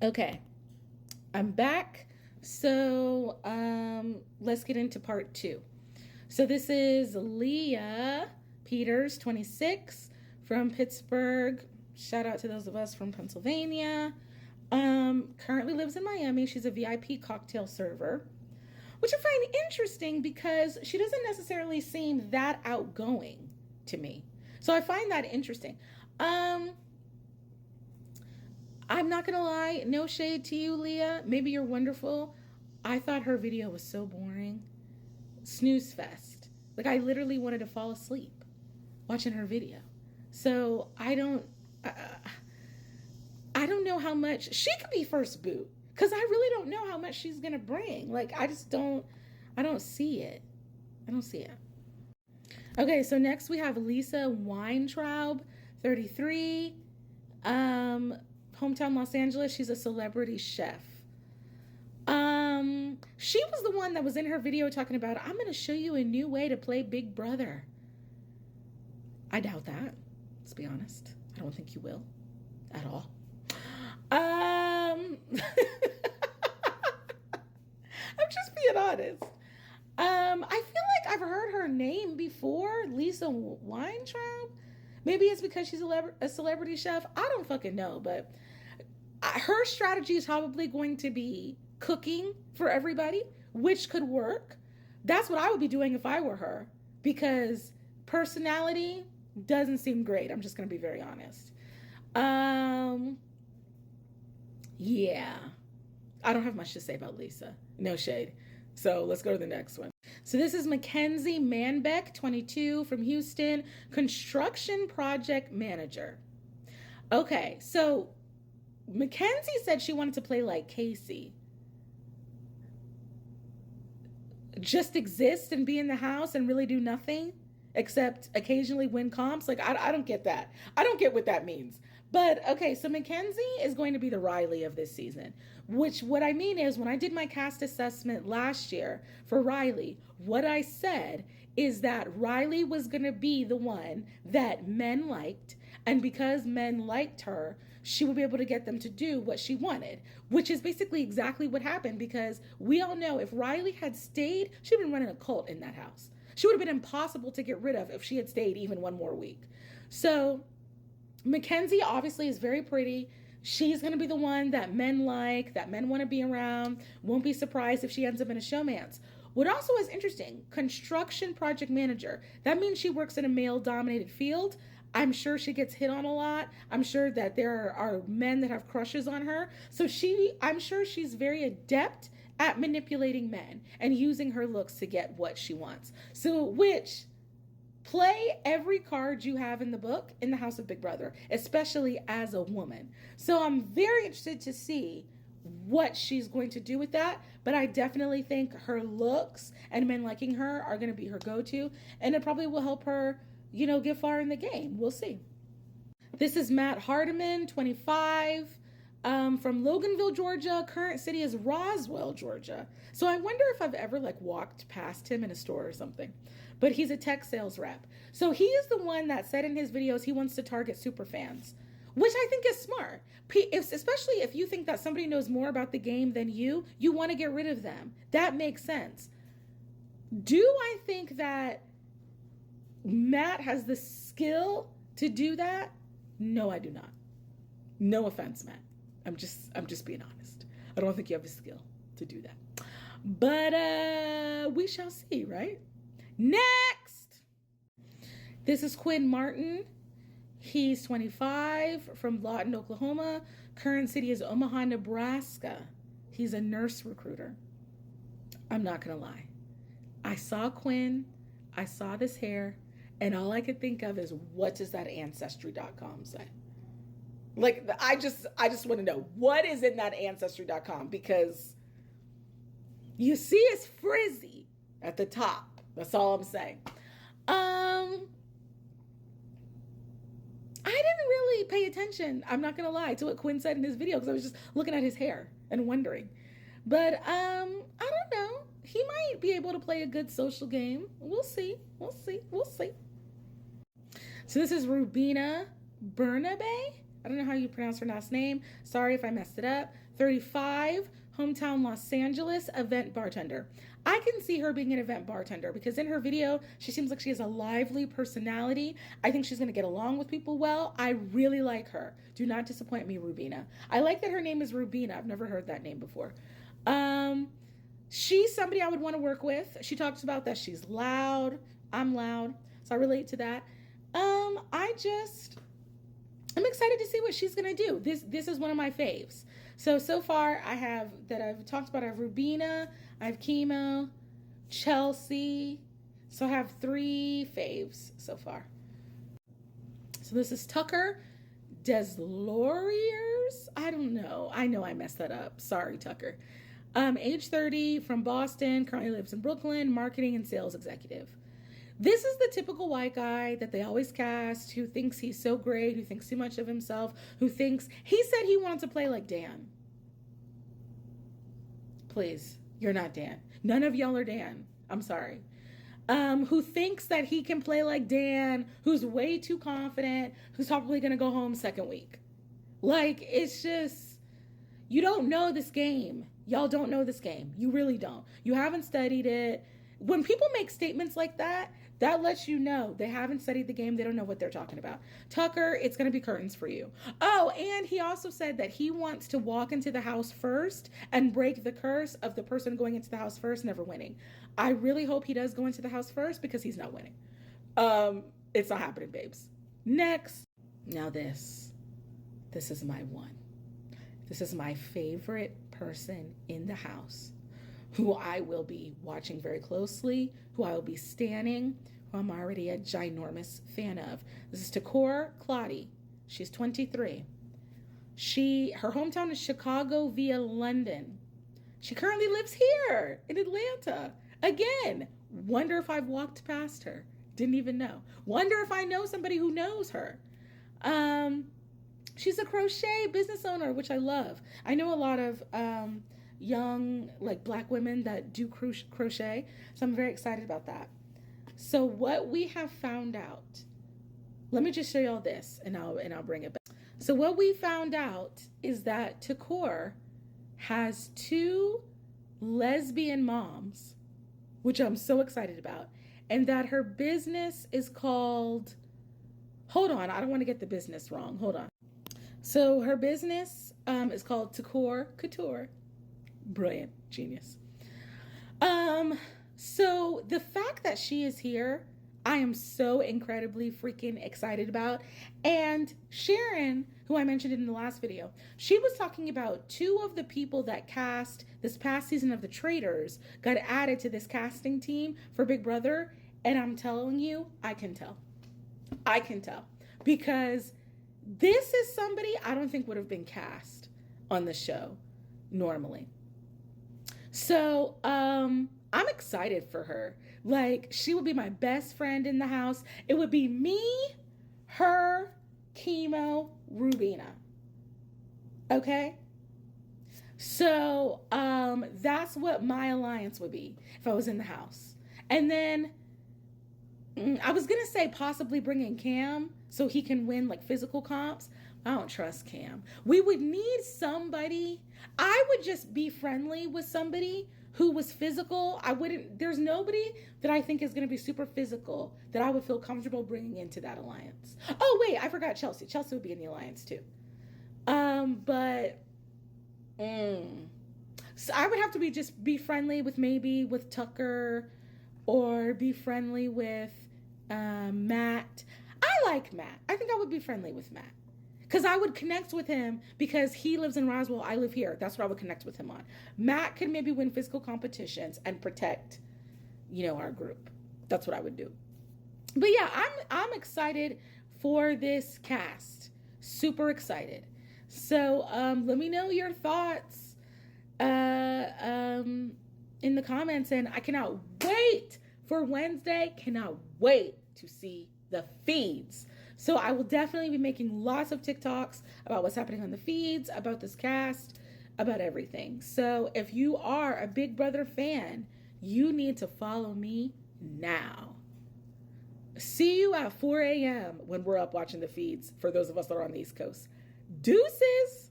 Okay, I'm back. So let's get into part two. So this is Leah Peters, 26, from Pittsburgh. Shout out to those of us from Pennsylvania. Currently lives in Miami. She's a VIP cocktail server, which I find interesting because she doesn't necessarily seem that outgoing to me. So I find that interesting. I'm not gonna lie, no shade to you, Leah. Maybe you're wonderful. I thought her video was so boring. Snooze fest. Like, I literally wanted to fall asleep watching her video. So I don't know how much she could be first boot, because I really don't know how much she's gonna bring. Like, I don't see it. I don't see it. Okay, so next we have Lisa Weintraub, 33, hometown Los Angeles. She's a celebrity chef. She was the one that was in her video talking about, I'm going to show you a new way to play Big Brother. I doubt that. Let's be honest. I don't think you will at all. I'm just being honest. I feel like I've heard her name before, Lisa Weintraub. Maybe it's because she's a celebrity chef. I don't fucking know, but her strategy is probably going to be cooking for everybody, which could work. That's what I would be doing if I were her, because personality doesn't seem great. I'm just going to be very honest. Yeah. I don't have much to say about Lisa. No shade. So let's go to the next one. So this is Mackenzie Manbeck, 22, from Houston, construction project manager. Okay, so Mackenzie said she wanted to play like Casey. Just exist and be in the house and really do nothing except occasionally win comps. Like, I don't get that. I don't get what that means. But okay, so Mackenzie is going to be the Riley of this season, which what I mean is, when I did my cast assessment last year for Riley, what I said is that Riley was going to be the one that men liked. And because men liked her, she would be able to get them to do what she wanted, which is basically exactly what happened, because we all know if Riley had stayed, she'd been running a cult in that house. She would have been impossible to get rid of if she had stayed even one more week. So Mackenzie obviously is very pretty. She's going to be the one that men like, that men want to be around. Won't be surprised if she ends up in a showmance. What also is interesting, construction project manager. That means she works in a male-dominated field. I'm sure she gets hit on a lot. I'm sure that there are men that have crushes on her. So I'm sure she's very adept at manipulating men and using her looks to get what she wants. So, which, play every card you have in the book in the House of Big Brother, especially as a woman. So I'm very interested to see what she's going to do with that. But I definitely think her looks and men liking her are going to be her go-to. And it probably will help her, get far in the game. We'll see. This is Matt Hardiman, 25, from Loganville, Georgia. Current city is Roswell, Georgia. So I wonder if I've ever walked past him in a store or something. But he's a tech sales rep. So he is the one that said in his videos he wants to target super fans, which I think is smart. Especially if you think that somebody knows more about the game than you want to get rid of them. That makes sense. Do I think that Matt has the skill to do that? No, I do not. No offense, Matt. I'm just being honest. I don't think you have the skill to do that. But we shall see, right? Next! This is Quinn Martin. He's 25, from Lawton, Oklahoma. Current city is Omaha, Nebraska. He's a nurse recruiter. I'm not going to lie. I saw Quinn. I saw this hair. And all I could think of is, what does that Ancestry.com say? I just want to know, what is in that Ancestry.com? Because you see it's frizzy at the top. That's all I'm saying. I didn't really pay attention, I'm not gonna lie, to what Quinn said in his video, because I was just looking at his hair and wondering. But I don't know. He might be able to play a good social game. We'll see. So this is Rubina Bernabe. I don't know how you pronounce her last name. Sorry if I messed it up. 35, hometown Los Angeles, event bartender. I can see her being an event bartender because in her video, she seems like she has a lively personality. I think she's going to get along with people well. I really like her. Do not disappoint me, Rubina. I like that her name is Rubina. I've never heard that name before. She's somebody I would want to work with. She talks about that she's loud. I'm loud, so I relate to that. I'm excited to see what she's gonna do. This is one of my faves. So far I've talked about. I have Rubina, I have Chemo, Chelsea. So I have 3 faves so far. So this is Tucker Desloriers. I don't know. I know I messed that up. Sorry, Tucker. Age 30, from Boston, currently lives in Brooklyn, marketing and sales executive. This is the typical white guy that they always cast, who thinks he's so great, who thinks too much of himself, who thinks, he said he wanted to play like Dan. Please, you're not Dan. None of y'all are Dan. I'm sorry. Who thinks that he can play like Dan, who's way too confident, who's probably going to go home second week. Like, it's just, you don't know this game. Y'all don't know this game. You really don't. You haven't studied it. When people make statements like that, that lets you know they haven't studied the game. They don't know what they're talking about. Tucker, it's going to be curtains for you. Oh, and he also said that he wants to walk into the house first and break the curse of the person going into the house first never winning. I really hope he does go into the house first because he's not winning. It's not happening, babes. Next. Now this is my one. This is my favorite person in the house, who I will be watching very closely, who I will be standing, who I'm already a ginormous fan of. This is Takor Claudi. She's 23. Her hometown is Chicago via London. She currently lives here in Atlanta. Again, wonder if I've walked past her. Didn't even know. Wonder if I know somebody who knows her. She's a crochet business owner, which I love. I know a lot of young, like, Black women that do crochet, so I'm very excited about that. So what we have found out, let me just show y'all this, and I'll bring it back. So what we found out is that Takor has 2 lesbian moms, which I'm so excited about, and that her business is called, hold on, I don't want to get the business wrong. Hold on. So her business is called Takor Couture. Brilliant. Genius. So the fact that she is here, I am so incredibly freaking excited about. And Sharon, who I mentioned in the last video, she was talking about 2 of the people that cast this past season of The Traitors got added to this casting team for Big Brother. And I'm telling you, I can tell. I can tell. Because this is somebody I don't think would have been cast on the show normally. So, I'm excited for her. Like, she would be my best friend in the house. It would be me, her, Chemo, Rubina. Okay? So, that's what my alliance would be if I was in the house. And then I was going to say possibly bring in Cam so he can win, like, physical comps. I don't trust Cam. We would need somebody. I would just be friendly with somebody who was physical. There's nobody that I think is going to be super physical that I would feel comfortable bringing into that alliance. Oh, wait, I forgot Chelsea. Chelsea would be in the alliance too. So I would have to be friendly with Tucker, or be friendly with Matt. I like Matt. I think I would be friendly with Matt. Because I would connect with him because he lives in Roswell. I live here. That's what I would connect with him on. Matt could maybe win physical competitions and protect, our group. That's what I would do. But yeah, I'm excited for this cast. Super excited. So let me know your thoughts in the comments. And I cannot wait for Wednesday. Cannot wait to see the feeds. So I will definitely be making lots of TikToks about what's happening on the feeds, about this cast, about everything. So if you are a Big Brother fan, you need to follow me now. See you at 4 a.m. when we're up watching the feeds, for those of us that are on the East Coast. Deuces.